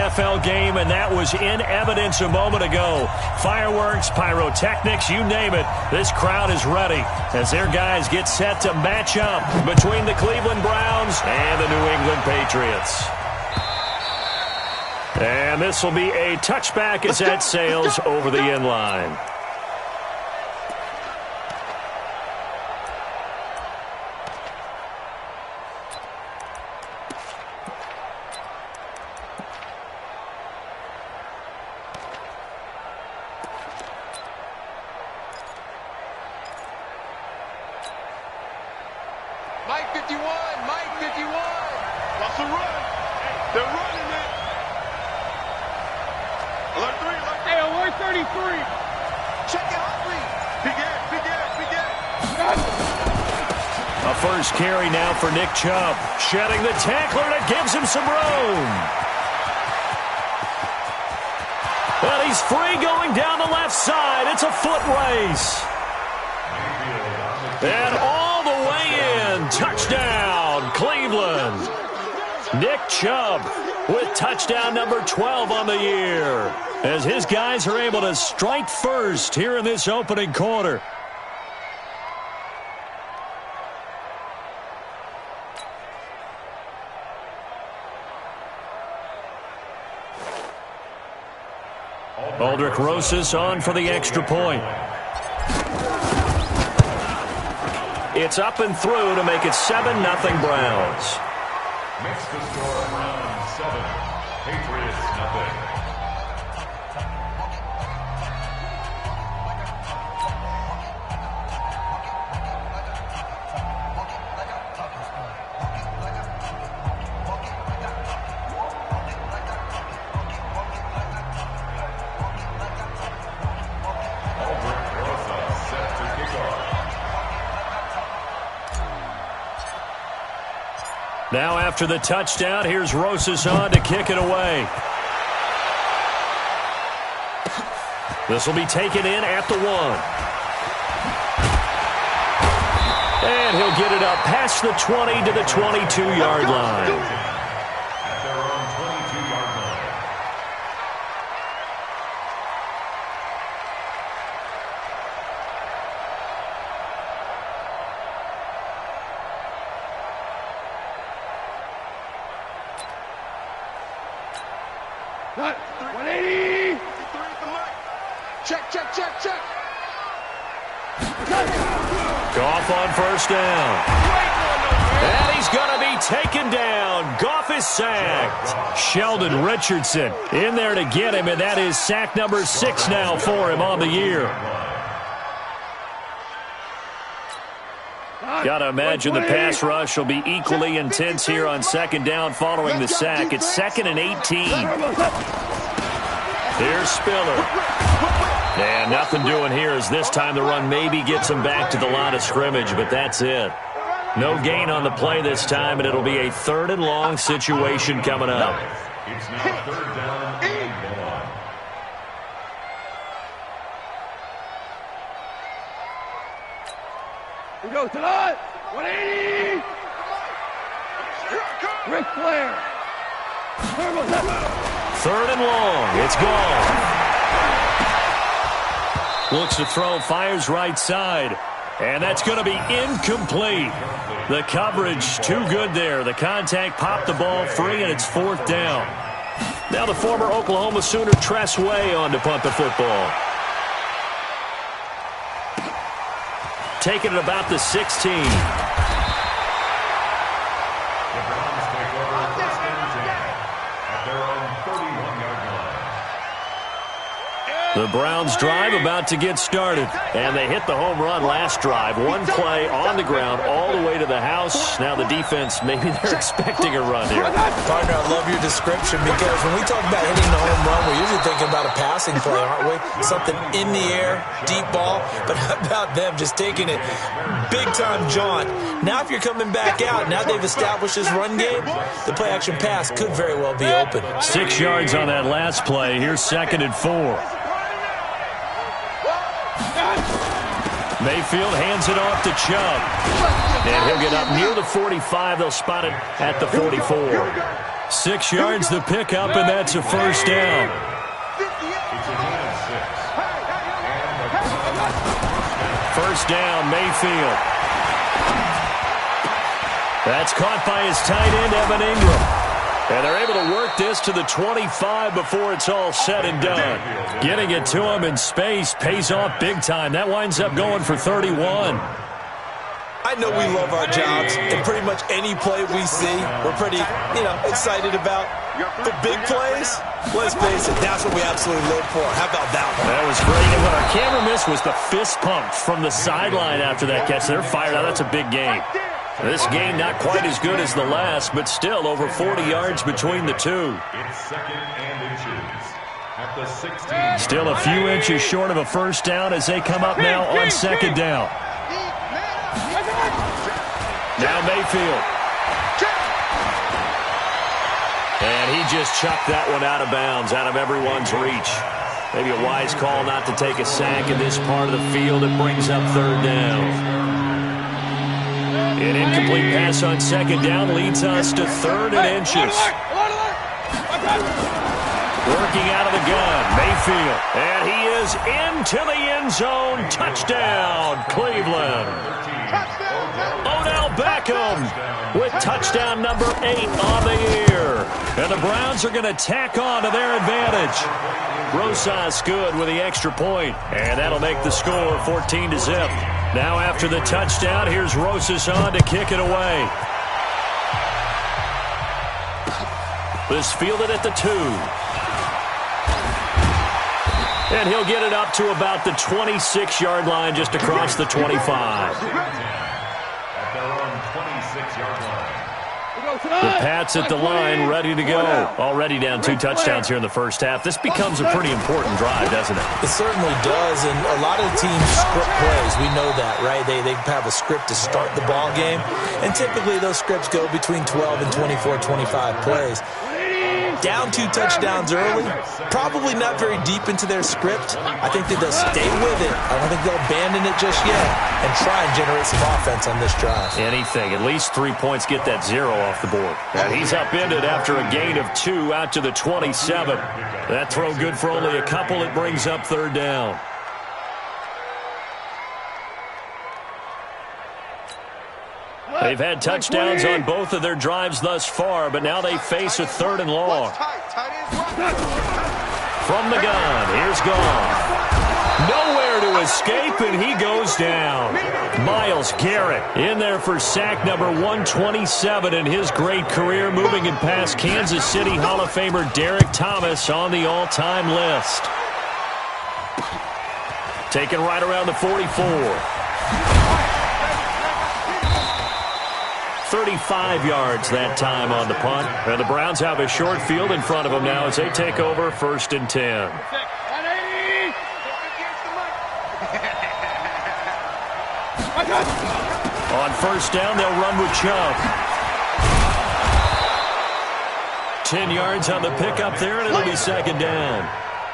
NFL game, and that was in evidence a moment ago. Fireworks, pyrotechnics, you name it. This crowd is ready as their guys get set to match up between the Cleveland Browns and the New England Patriots. And this will be a touchback as that sails over the end line. Mike 51, Mike 51. What's the run? They're running it. Alert 3, alert 3. Hey, alert 33. Check it out, please. Big Ed. A first carry now for Nick Chubb. Shedding the tackler that gives him some room. And he's free going down the left side. It's a foot race. And all the way in. Touchdown, Cleveland. Nick Chubb with touchdown number 12 on the year, as his guys are able to strike first here in this opening quarter. Aldrich Rosas on for the extra point. It's up and through to make it 7-0 Browns. Makes the score Browns 7, Patriots nothing. Now after the touchdown, here's Rosas on to kick it away. This will be taken in at the 1. And he'll get it up past the 20 to the 22-yard line. At their own 22-yard line. Cut. 180. Check. Goff on first down. And he's going to be taken down. Goff is sacked. Sheldon Richardson in there to get him, and that is sack number 6 now for him on the year. Got to imagine the pass rush will be equally intense here on second down following the sack. It's 2nd and 18. Here's Spiller. And nothing doing here as this time the run maybe gets him back to the line of scrimmage, but that's it. No gain on the play this time, and it'll be a 3rd and long situation coming up. It's now 3rd down and 1. We go to the 180. Ric Flair. 3rd and long. It's gone. Looks to throw, fires right side. And that's going to be incomplete. The coverage too good there. The contact popped the ball free, and it's 4th down. Now the former Oklahoma Sooner Tress Way on to punt the football. Taking it about the 16. The Browns take over 1st and 10 at their own 31-yard line. The Browns drive about to get started, and they hit the home run last drive. One play on the ground all the way to the house. Now the defense, maybe they're expecting a run here. Partner, I love your description, because when we talk about hitting the home run, we're usually thinking about a passing play, aren't we? Something in the air, deep ball. But how about them just taking it big-time jaunt? Now if you're coming back out, now they've established this run game, the play-action pass could very well be open. 6 yards on that last play. Here's 2nd and 4. Mayfield hands it off to Chubb. And he'll get up near the 45. They'll spot it at the 44. 6 yards the pickup, and that's a first down. First down, Mayfield. That's caught by his tight end, Evan Ingram. And they're able to work this to the 25 before it's all said and done. Getting it to him in space pays off big time. That winds up going for 31. I know we love our jobs, and pretty much any play we see, we're pretty, excited about. The big plays, let's face it, that's what we absolutely live for. How about that one? That was great. And what our camera missed was the fist pump from the sideline after that catch. They're fired out. That's a big game. This game not quite as good as the last, but still over 40 yards between the two. It's 2nd and inches at the 16. Still a few inches short of a first down as they come up now on 2nd down. Now Mayfield. And he just chucked that one out of bounds, out of everyone's reach. Maybe a wise call not to take a sack in this part of the field. It brings up 3rd down. An incomplete pass on 2nd down leads us to 3rd and inches. Working out of the gun, Mayfield. And he is into the end zone. Touchdown, Cleveland. Odell Beckham with touchdown number 8 on the year. And the Browns are going to tack on to their advantage. Rosas good with the extra point. And that'll make the score 14-0. Now after the touchdown, here's Rosas on to kick it away. This fielded at the 2. And he'll get it up to about the 26-yard line, just across the 25. At their own 26-yard line. The Pats at the line, ready to go. Already down 2 touchdowns here in the first half. This becomes a pretty important drive, doesn't it? It certainly does, and a lot of the teams script plays. We know that, right? They have a script to start the ball game, and typically those scripts go between 12 and 24, 25 plays. Down 2 touchdowns early, probably not very deep into their script. I think that they'll stay with it. I don't think they'll abandon it just yet and try and generate some offense on this drive. Anything. At least 3 points, get that 0 off the board. And he's upended after a gain of 2 out to the 27. That throw good for only a couple. It brings up 3rd down. They've had touchdowns on both of their drives thus far, but now they face a 3rd and long. From the gun, here's Gone. Nowhere to escape, and he goes down. Myles Garrett in there for sack number 127 in his great career, moving it past Kansas City Hall of Famer Derek Thomas on the all-time list. Taken right around the 44. 35 yards that time on the punt. And the Browns have a short field in front of them now as they take over 1st and 10. On 1st down, they'll run with Chubb. 10 yards on the pickup there, and it'll be 2nd down.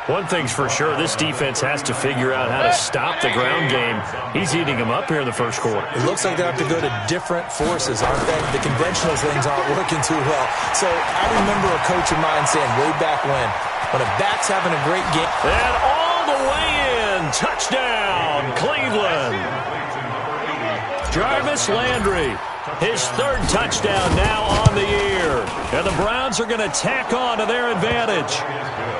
One thing's for sure, this defense has to figure out how to stop the ground game. He's eating them up here in the first quarter. It looks like they have to go to different forces, aren't they? The conventional things aren't working too well. So I remember a coach of mine saying way back when a back's having a great game. And all the way in, touchdown, Cleveland. Jarvis Landry, his 3rd touchdown now on the year. And the Browns are going to tack on to their advantage.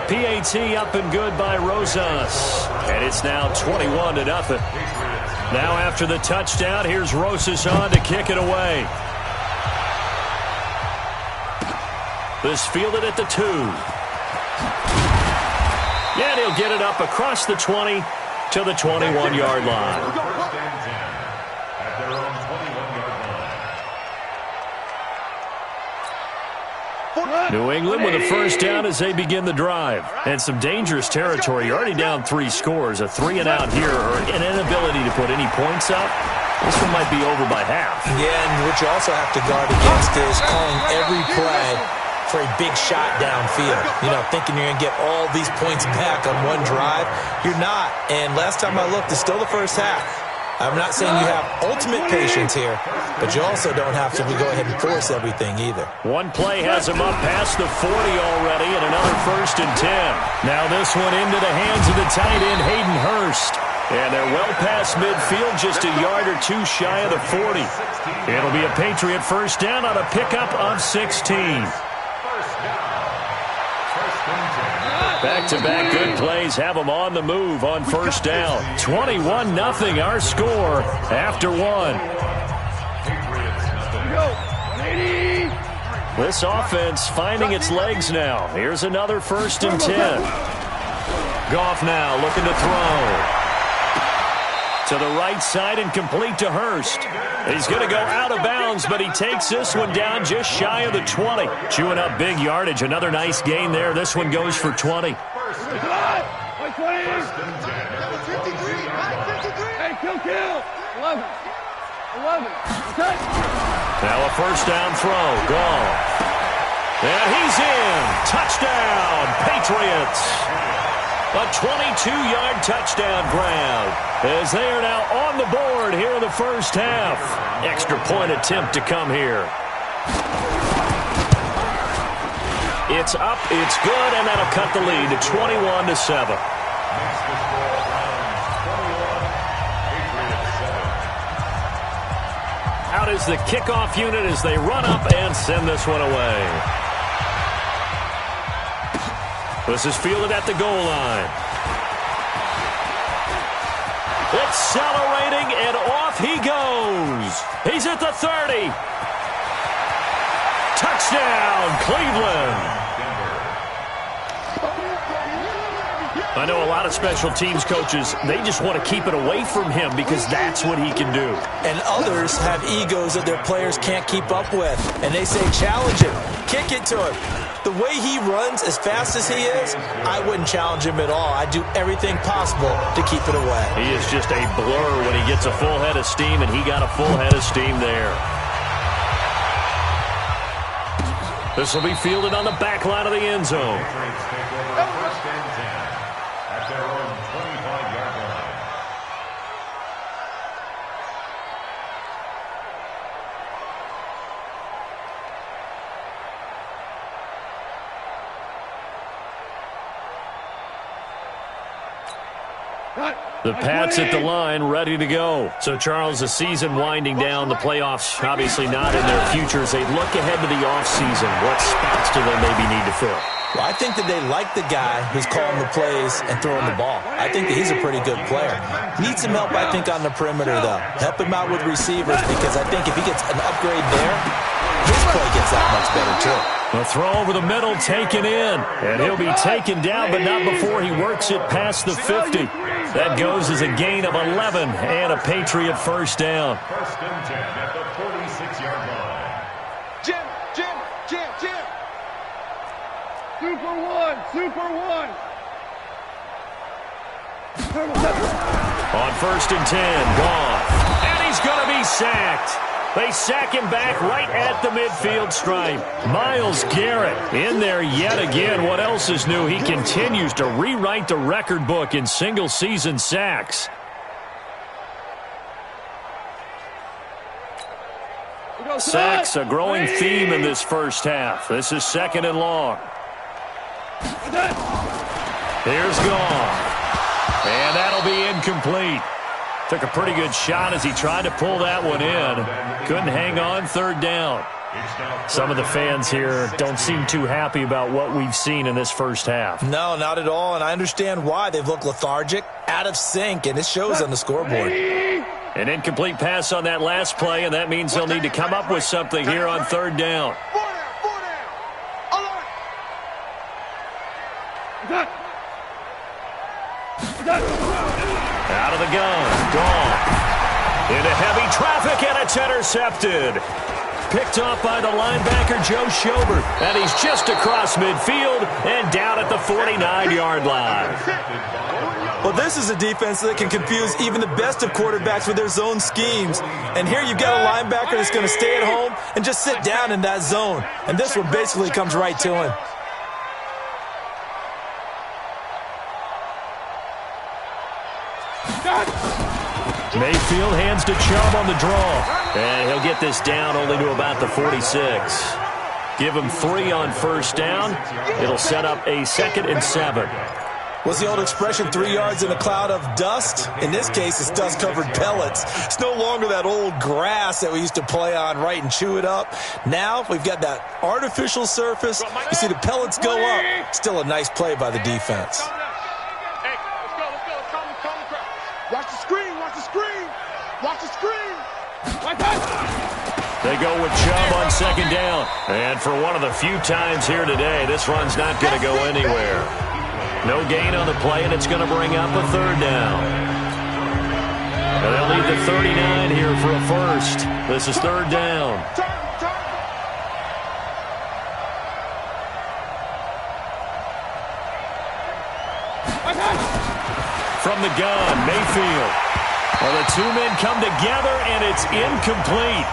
PAT up and good by Rosas. And it's now 21-0. Now after the touchdown, here's Rosas on to kick it away. This fielded at the 2. And he'll get it up across the 20 to the 21-yard line. At their own 21-yard line. New England with a first down as they begin the drive. And some dangerous territory. You're already down 3 scores. A 3-and-out here, or an inability to put any points up. This one might be over by half. Yeah, and what you also have to guard against is calling every play for a big shot downfield. Thinking you're going to get all these points back on one drive. You're not. And last time I looked, it's still the first half. I'm not saying you have ultimate patience here, but you also don't have to go ahead and force everything either. One play has him up past the 40 already, and another 1st and 10. Now this one into the hands of the tight end, Hayden Hurst. And they're well past midfield, just a yard or two shy of the 40. It'll be a Patriot 1st down on a pickup of 16. Back-to-back good plays have them on the move on 1st down. 21-0 our score after one. This offense finding its legs now. Here's another 1st and 10. Goff now looking to throw. To the right side and complete to Hurst. He's going to go out of bounds, but he takes this one down just shy of the 20. Chewing up big yardage. Another nice gain there. This one goes for 20. Hey, kill. 11. Now a 1st down throw. Gone. And he's in. Touchdown, Patriots. A 22-yard touchdown grab as they are now on the board here in the 1st half. Extra point attempt to come here. It's up, it's good, and that'll cut the lead to 21-7. Out is the kickoff unit as they run up and send this one away. This is fielded at the goal line. Accelerating, and off he goes. He's at the 30. Touchdown, Cleveland. I know a lot of special teams coaches, they just want to keep it away from him because that's what he can do. And others have egos that their players can't keep up with. And they say, challenge him, kick it to him. The way he runs as fast as he is, I wouldn't challenge him at all. I'd do everything possible to keep it away. He is just a blur when he gets a full head of steam, and he got a full head of steam there. This will be fielded on the back line of the end zone. The Pats at the line, ready to go. So, Charles, the season winding down, the playoffs obviously not in their future. As they look ahead to the offseason, what spots do they maybe need to fill? Well, I think that they like the guy who's calling the plays and throwing the ball. I think that he's a pretty good player. Needs some help, I think, on the perimeter, though. Help him out with receivers because I think if he gets an upgrade there, his play gets that much better, too. The throw over the middle taken in, and he'll be taken down, but not before he works it past the 50. That goes as a gain of 11 and a Patriot 1st down. 1st and 10 at the 46-yard line. Jim. Super one. On 1st and 10, gone. And he's going to be sacked. They sack him back right at the midfield stripe. Myles Garrett in there yet again. What else is new? He continues to rewrite the record book in single-season sacks. Sacks, a growing theme in this 1st half. This is 2nd and long. Here's gone. And that'll be incomplete. Took a pretty good shot as he tried to pull that one in. Couldn't hang on 3rd down. Some of the fans here don't seem too happy about what we've seen in this 1st half. No, not at all, and I understand why. They've looked lethargic, out of sync, and it shows on the scoreboard. An incomplete pass on that last play, and that means they'll need to come up with something here on 3rd down. Out of the gun, gone. Into heavy traffic, and it's intercepted. Picked off by the linebacker, Joe Schobert. And he's just across midfield and down at the 49-yard line. Well, this is a defense that can confuse even the best of quarterbacks with their zone schemes. And here you've got a linebacker that's going to stay at home and just sit down in that zone. And this one basically comes right to him. Mayfield hands to Chubb on the draw. And he'll get this down only to about the 46. Give him 3 on first down. It'll set up a 2nd and 7. What's the old expression, 3 yards in a cloud of dust? In this case, it's dust-covered pellets. It's no longer that old grass that we used to play on, right, and chew it up. Now we've got that artificial surface. You see the pellets go up. Still a nice play by the defense. Hey, let's go. Calm the crowd. Watch the screen. Watch the screen. Like that. They go with Chubb on 2nd down. And for one of the few times here today, this run's not going to go anywhere. No gain on the play, and it's going to bring up a 3rd down. And they'll need the 39 here for a first. This is 3rd down. From the gun, Mayfield. Well, the 2 men come together, and it's incomplete.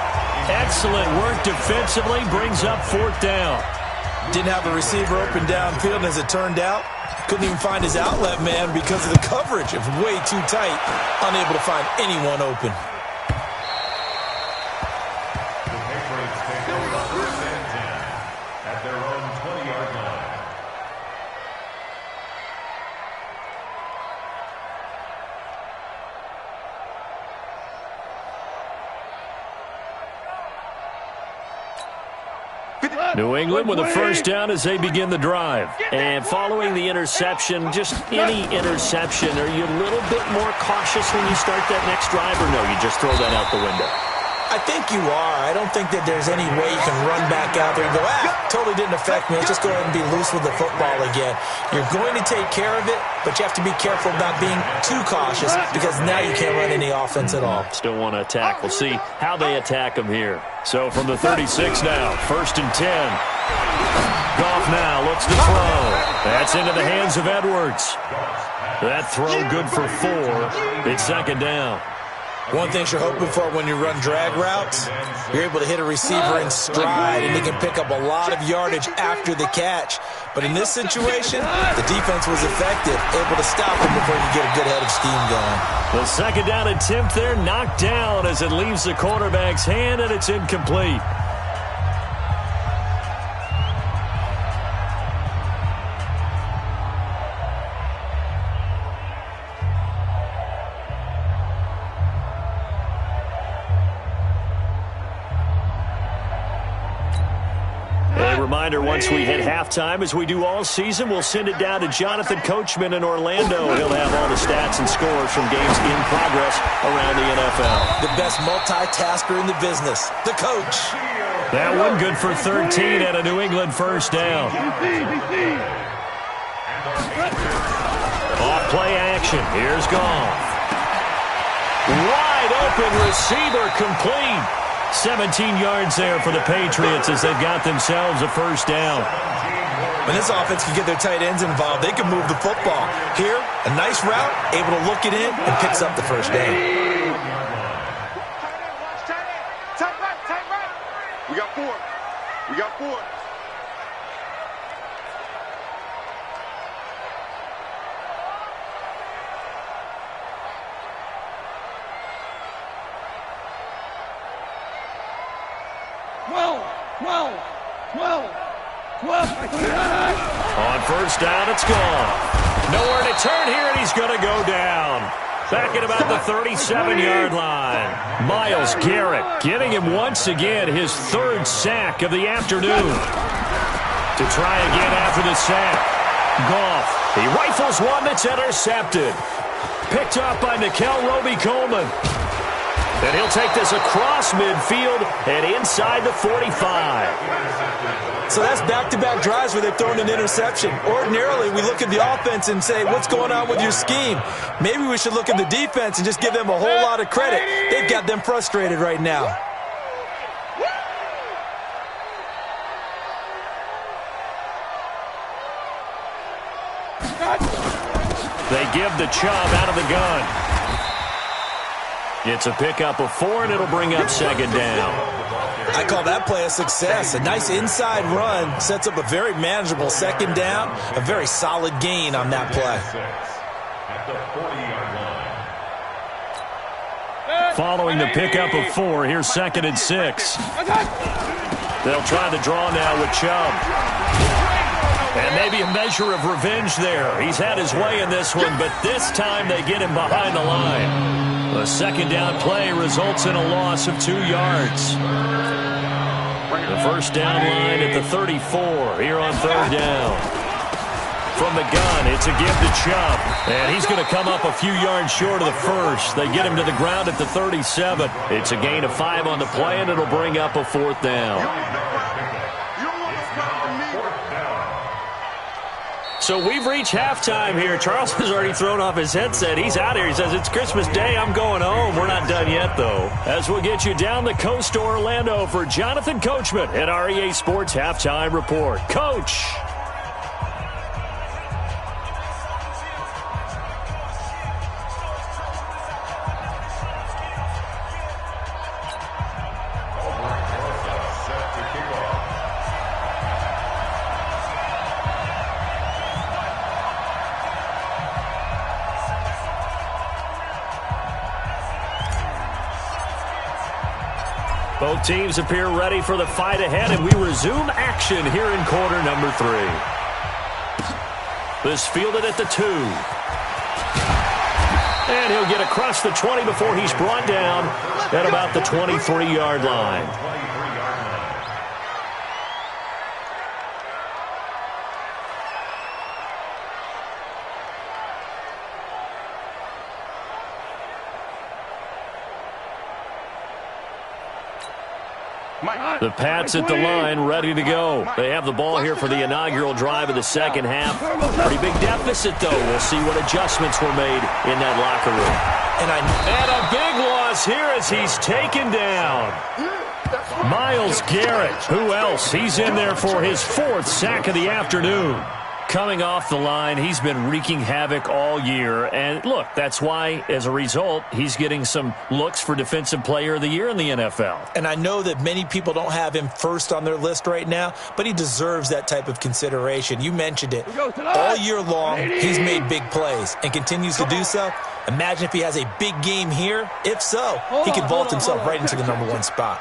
Excellent work defensively, brings up 4th down. Didn't have a receiver open downfield, and as it turned out, couldn't even find his outlet man because of the coverage. It was way too tight, unable to find anyone open. The Patriots take over 1st and 10 at their own 20-yard line. New England with a first down as they begin the drive. And following the interception, just any interception, are you a little bit more cautious when you start that next drive, or no, you just throw that out the window? I think you are. I don't think that there's any way you can run back out there and go, totally didn't affect me. Let's just go ahead and be loose with the football again. You're going to take care of it, but you have to be careful about being too cautious because now you can't run any offense at all. Still want to attack. We'll see how they attack them here. So from the 36 now, 1st and 10. Goff now looks to throw. That's into the hands of Edwards. That throw good for 4. It's 2nd down. One thing you're hoping for when you run drag routes, you're able to hit a receiver in stride, and he can pick up a lot of yardage after the catch. But in this situation, the defense was effective, able to stop him before you get a good head of steam going. The 2nd down attempt there knocked down as it leaves the quarterback's hand, and it's incomplete. Reminder, once we hit halftime, as we do all season, we'll send it down to Jonathan Coachman in Orlando. He'll have all the stats and scores from games in progress around the NFL. The best multitasker in the business, the coach. That one good for 13 at a New England first down. Off play action. Here's Goff. Wide open receiver complete. 17 yards there for the Patriots as they've got themselves a first down. When this offense can get their tight ends involved, they can move the football. Here, a nice route, able to look it in, and picks up the first down. Tight right. We got 4. On first down, it's gone. Nowhere to turn here, and he's going to go down. Back at about the 37-yard line. Myles Garrett getting him once again his 3rd sack of the afternoon. To try again after the sack. Goff, he rifles one that's intercepted. Picked off by Nikel Roby-Coleman. And he'll take this across midfield and inside the 45. So that's back-to-back drives where they've thrown an interception. Ordinarily, we look at the offense and say, what's going on with your scheme? Maybe we should look at the defense and just give them a whole lot of credit. They've got them frustrated right now. They give the Chubb out of the gun. It's a pickup of 4, and it'll bring up 2nd down. I call that play a success. A nice inside run sets up a very manageable 2nd down. A very solid gain on that play. At the 40-yard line. Following the pickup of 4, here's 2nd and 6. They'll try the draw now with Chubb. And maybe a measure of revenge there. He's had his way in this one, but this time they get him behind the line. The 2nd down play results in a loss of 2 yards. The 1st down line at the 34 here on 3rd down. From the gun, it's a give to Chubb. And he's going to come up a few yards short of the 1st. They get him to the ground at the 37. It's a gain of 5 on the play, and it'll bring up a 4th down. So we've reached halftime here. Charles has already thrown off his headset. He's out here. He says, it's Christmas Day. I'm going home. We're not done yet, though. As we'll get you down the coast to Orlando for Jonathan Coachman at our EA Sports Halftime Report. Coach. Both teams appear ready for the fight ahead, and we resume action here in quarter number 3. This fielded at the 2. And he'll get across the 20 before he's brought down at about the 23-yard line. The Pats at the line, ready to go. They have the ball here for the inaugural drive of the 2nd half. Pretty big deficit, though. We'll see what adjustments were made in that locker room. And a big loss here as he's taken down. Myles Garrett. Who else? He's in there for his 4th sack of the afternoon. Coming off the line, he's been wreaking havoc all year. And look, that's why, as a result, he's getting some looks for Defensive Player of the Year in the NFL. And I know that many people don't have him first on their list right now, but he deserves that type of consideration. You mentioned it. All year long, he's made big plays and continues to do so. Imagine if he has a big game here. If so, he could vault himself right into the number 1 spot.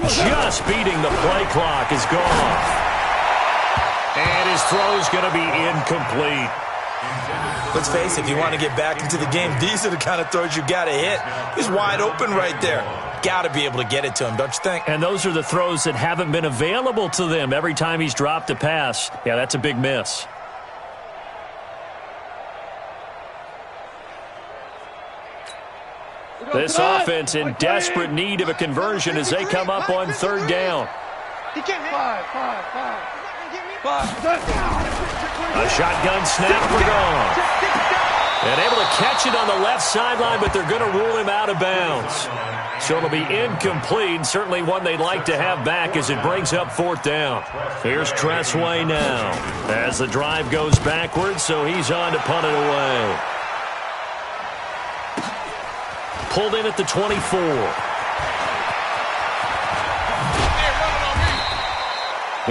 Just beating the play clock is gone. And his throw's going to be incomplete. Let's face it, if you want to get back into the game, these are the kind of throws you got to hit. He's wide open right there. Got to be able to get it to him, don't you think? And those are the throws that haven't been available to them every time he's dropped a pass. Yeah, that's a big miss. This offense in desperate need of a conversion as they come up on 3rd down. A shotgun snap for gone. And able to catch it on the left sideline, but they're going to rule him out of bounds. So it'll be incomplete, certainly one they'd like to have back as it brings up 4th down. Here's Tressway now as the drive goes backwards, so he's on to punt it away. Pulled in at the 24.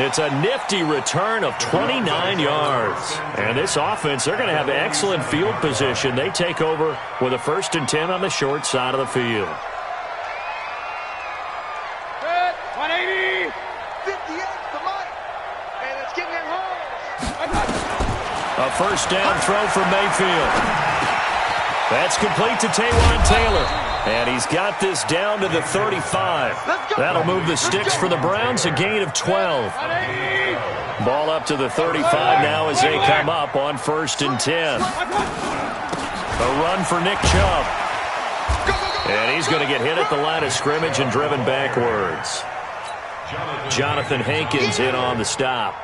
It's a nifty return of 29 yards. And this offense, they're going to have excellent field position. They take over with a 1st and 10 on the short side of the field. 180. 58, come on. And it's getting him home. A 1st down throw for Mayfield. That's complete to Taywan Taylor. And he's got this down to the 35. That'll move the sticks for the Browns, a gain of 12. Ball up to the 35 now as they come up on 1st and 10. A run for Nick Chubb. And he's going to get hit at the line of scrimmage and driven backwards. Jonathan Hankins in on the stop.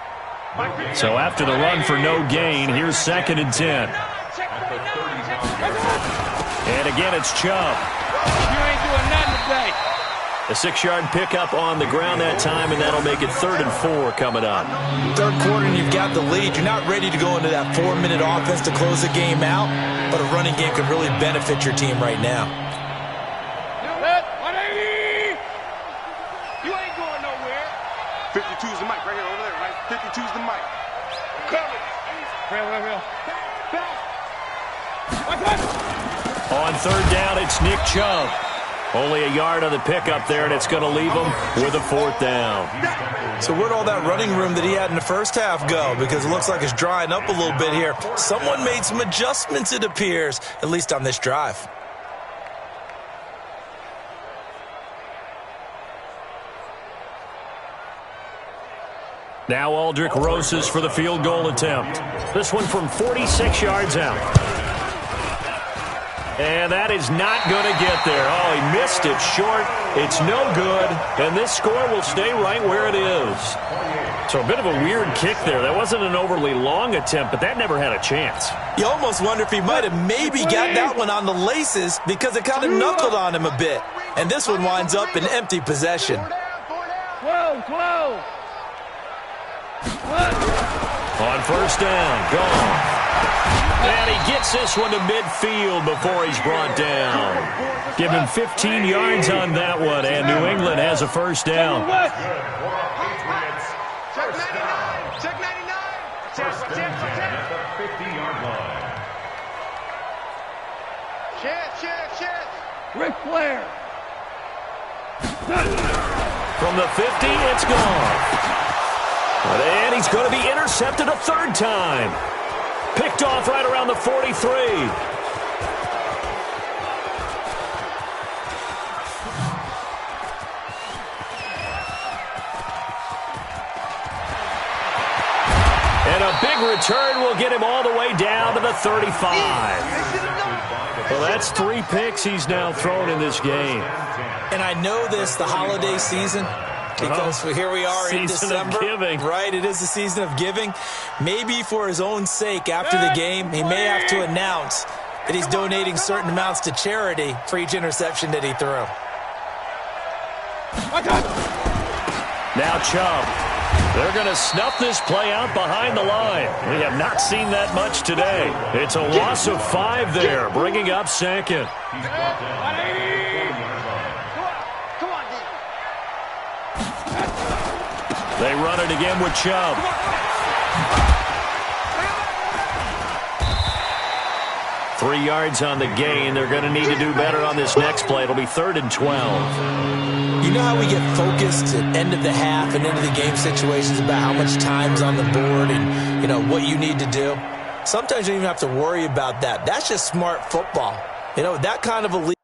So after the run for no gain, here's 2nd and 10. And again, it's Chubb. You ain't doing nothing today. A 6-yard pickup on the ground that time, and that'll make it 3rd and 4 coming up. 3rd quarter, and you've got the lead. You're not ready to go into that 4-minute offense to close the game out, but a running game can really benefit your team right now. 52 is the mic, right here, over there, right? 52 is the mic. Coming. Real. On third down, it's Nick Chubb. Only a yard on the pickup there, and it's going to leave him with a fourth down. So where'd all that running room that he had in the first half go? Because it looks like it's drying up a little bit here. Someone made some adjustments, it appears, at least on this drive. Now Aldrick Rosas for the field goal attempt. This one from 46 yards out. And that is not going to get there. Oh, he missed it short. It's no good. And this score will stay right where it is. So a bit of a weird kick there. That wasn't an overly long attempt, but that never had a chance. You almost wonder if he might have maybe got that one on the laces because it kind of knuckled on him a bit. And this one winds up in empty possession. Close. On first down, gone. And he gets this one to midfield before he's brought down. Give him 15 yards on that one, and New England has a first down. Check 99. First down at the 50-yard line. Check. Ric Flair. From the 50, it's gone. And he's going to be intercepted a third time. Picked off right around the 43. And a big return will get him all the way down to the 35. Well, that's 3 picks he's now thrown in this game. And I know this, the holiday season, because here we are in December, right? It is the season of giving. Maybe for his own sake, after the game, he may have to announce that he's donating certain amounts to charity for each interception that he threw. Now Chubb. They're going to snuff this play out behind the line. We have not seen that much today. It's a loss of 5 there, bringing up second. They run it again with Chubb. Three yards on the gain. They're going to need to do better on this next play. It'll be 3rd and 12. You know how we get focused at end of the half and into the game situations about how much time's on the board and, you know, what you need to do? Sometimes you don't even have to worry about that. That's just smart football. You know, that kind of a lead.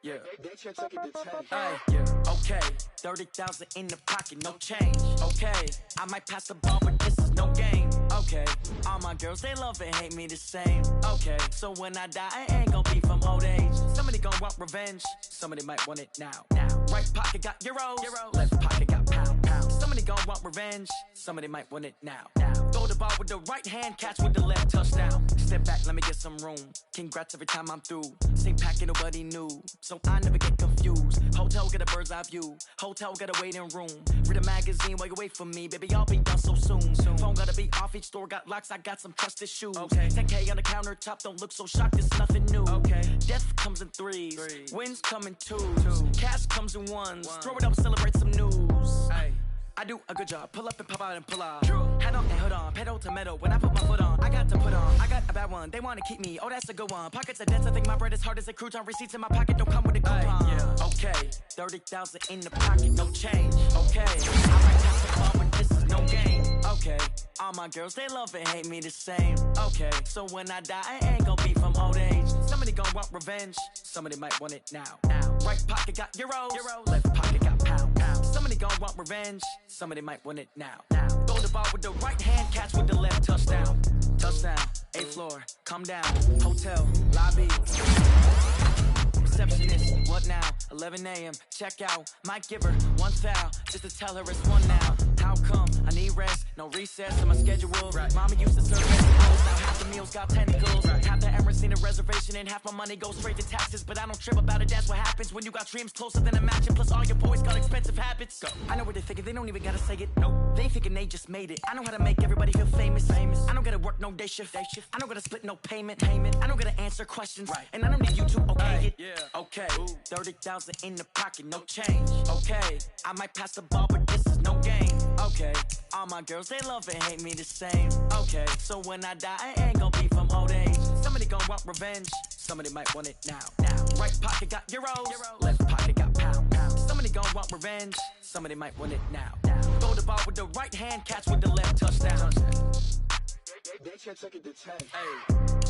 Yeah. Okay. 30,000 in the pocket, no change. Okay. I might pass the ball, but this is no game. Okay. All my girls, they love and hate me the same. Okay. So when I die, I ain't gonna be from old age. Somebody gonna want revenge. Somebody might want it now. Right pocket got euros. Left pocket got pounds. Somebody gonna want revenge. Somebody might want it now. Throw the ball with the right hand, catch with the left, touchdown. Step back, let me get some room. Congrats every time I'm through. Same packet, nobody knew. So I never get confused. Hotel get a bird's eye view. Hotel get a waiting room. Read a magazine while you wait for me. Baby, I'll be done so soon. Phone gotta be off, each store got locks. I got some trusted shoes. Okay. 10K on the countertop, don't look so shocked, it's nothing new. Okay. Death comes in threes. Wins come in twos. Cash comes in ones. Throw it up, celebrate some news. Ay. I do a good job. Pull up and pop out and pull out. Head on and hood on. Pedal to metal. When I put my foot on, I got to put on. I got a bad one. They want to keep me. Oh, that's a good one. Pockets are dense. I think my bread is hard as a crouton. Receipts in my pocket don't come with a coupon. Yeah. Okay. 30,000 in the pocket. No change. Okay. I might pass the ball, but this is no game. Okay. All my girls, they love and hate me the same. Okay. So when I die, I ain't gonna be from old age. Somebody gonna want revenge. Somebody might want it now. Right pocket got euros. Left pocket got pounds. Somebody gonna want revenge. Somebody might want it now. Throw the ball with the right hand, catch with the left, touchdown. Touchdown, 8th floor, come down, hotel, lobby. receptionist. What now? 11 a.m. Check out. Might give her one foul just to tell her it's one now. How come? I need rest. No recess in my schedule. Right. Mama used to serve vegetables. Now half the meals got tentacles. Right. Half the Emirates need a reservation and half my money goes straight to taxes. But I don't trip about it. That's what happens when you got dreams closer than a match. And plus all your boys got expensive habits. Go. I know what they're thinking. They don't even gotta say it. Nope. They thinking they just made it. I know how to make everybody feel famous. I don't gotta work no day shift. I don't gotta split no payment. I don't gotta answer questions. Right. And I don't need you to okay it. Yeah. Okay. 30,000 in the pocket, no change. Okay. I might pass the ball, but this is no game. Okay. All my girls, they love and hate me the same. Okay. So when I die, I ain't gonna be from old age. Somebody gon' want revenge. Somebody might want it now. Right pocket got euros. Left pocket got pounds. Somebody gon' want revenge. Somebody might want it now. Throw the ball with the right hand, catch with the left touchdown. They can't take it to 10. Hey.